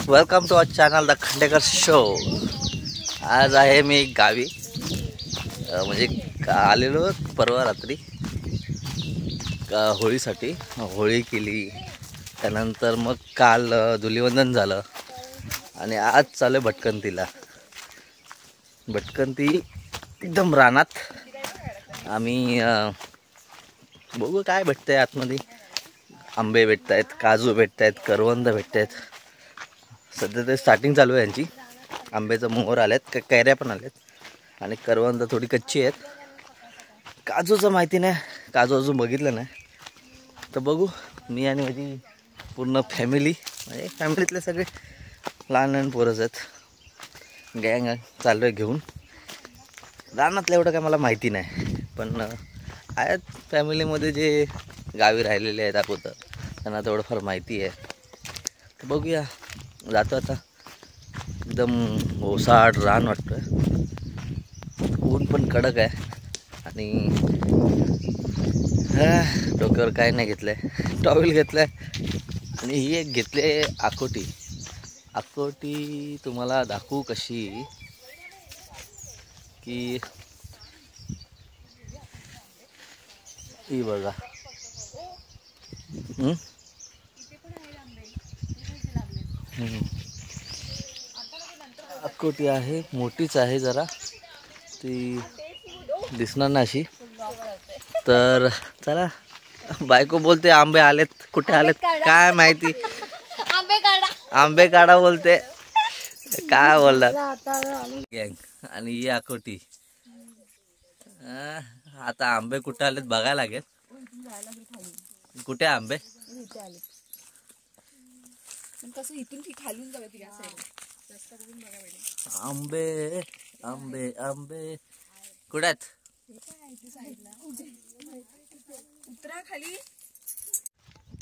Welcome to our channel the Khandekar show. आज आहे मी गावी, म्हणजे आलेलो परवा रात्री होळीसाठी। होळी केली, त्यानंतर मग काल धुलीवंदन झालं आणि आज चालू भटकंतीला। भटकंती एकदम रानात। आम्ही बघू काय भेटतंय आतमध्ये। आंबे भेटत आहेत, काजू भेटत आहेत, करवंद भेटत आहेत। सध्या ते स्टार्टिंग चालू आहे यांची। आंब्याचं मोहर आलेत, कैऱ्या पण आलेत आणि करवंद थोडी कच्ची आहेत। काजूचं माहिती नाही, काजू अजून बघितलं नाही, तर बघू। मी आणि माझी पूर्ण फॅमिली, म्हणजे फॅमिलीतले सगळे लहान लहान पोरच आहेत, गँग चालू आहे घेऊन। रानातलं एवढं काय मला माहिती नाही, पण आहेत फॅमिलीमध्ये जे गावी राहिलेले आहेत अगोदर, त्यांना थोडंफार माहिती आहे। तर बघूया, जातो आता। एकदम ओसाड रान वाटतोय, ऊन पण कडक आहे आणि डोक्यावर काय नाही घेतलंय, टॉवेल घेतलाय आणि ही एक घेतले आकोटी। आकोटी तुम्हाला दाखवू कशी की ही बघा। आकोटी आहे, मोठीच आहे जरा, ती दिसणार ना अशी। तर चला, बायको बोलते आंबे आलेत, कुठे आलेत काय माहिती। आंबे काढा बोलते, काय बोलणार गँग। आणि ही आकोटी, आता आंबे कुठे आलेत बघायला लागेल। कुठे आंबे आंबे आंबे आंबे कुठे आहेत?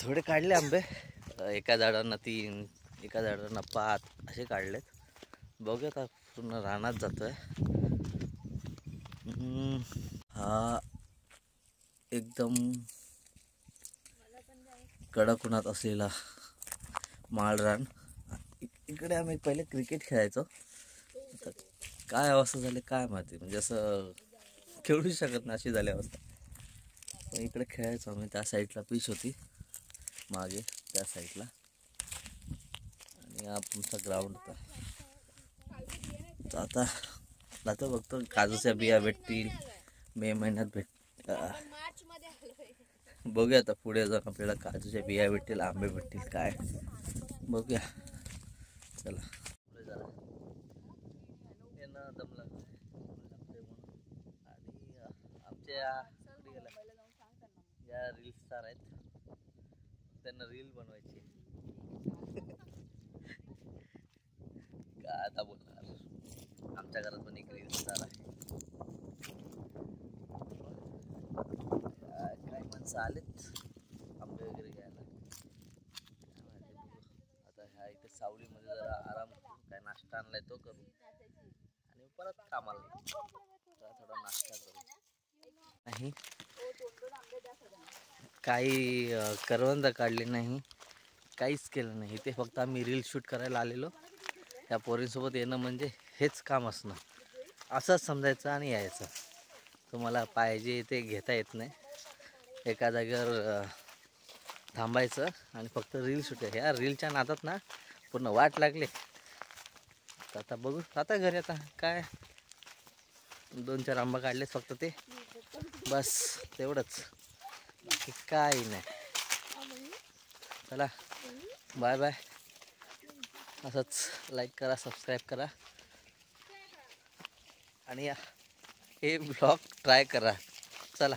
थोडे काढले आंबे, एका झाडांना 3, एका झाडांना 5 असे काढलेत। बघूया आता, पूर्ण रानात जातोय। हा एकदम कडक उन्हात असलेला माळ रान। इकडे आम्ही पहिले क्रिकेट खेळायचो, काय अवस्था झाली काय माहिती, म्हणजे असं खेळू शकत नाही अशी झाली अवस्था। पण इकडे खेळायचो आम्ही, त्या साईडला पिच होती मागे त्या साईडला, आणि हा तुमचा ग्राउंड होता। आता जातो, बघतो काजूच्या बिया भेटतील मे महिन्यात बघूया आता पुढे जाऊन आपल्याला काजूच्या बिया भेटतील, आंबे भेटतील काय बघूया। चला दमला आणि आमच्या या रील स्टार आहेत, त्यांना रील बनवायची। काय आता बोलणार, आमच्या घरात पण एक रील स्टार आहे। काही माणसं आलेत आंबे वगैरे घ्यायला। आता ह्या इथे सावलीमध्ये जरा आराम करू, काय नाश्ता आणलाय तो करू आणि परत कामाला थोडा नाश्ता करू। नाही काही करवंद काढली नाही, काहीच केलं नाही। ते फक्त आम्ही रील शूट करायला आलेलो, त्या पोरींसोबत येणं म्हणजे हेच काम असणं, असंच समजायचं आणि यायचं। तुम्हाला पाहिजे ते घेता येत नाही, एका जागेवर थांबायचं आणि फक्त रील शूट। ह्या रीलच्या नादात ना पूर्ण वाट लागले। आता बघू, आता घरी आता काय 2-4 आंबा काढलेत फक्त, ते बस तेवढंच, बाकी काही नाही। चला बाय बाय, असंच लाईक करा, सबस्क्राईब करा आणि हे ब्लॉग ट्राय करा। चला।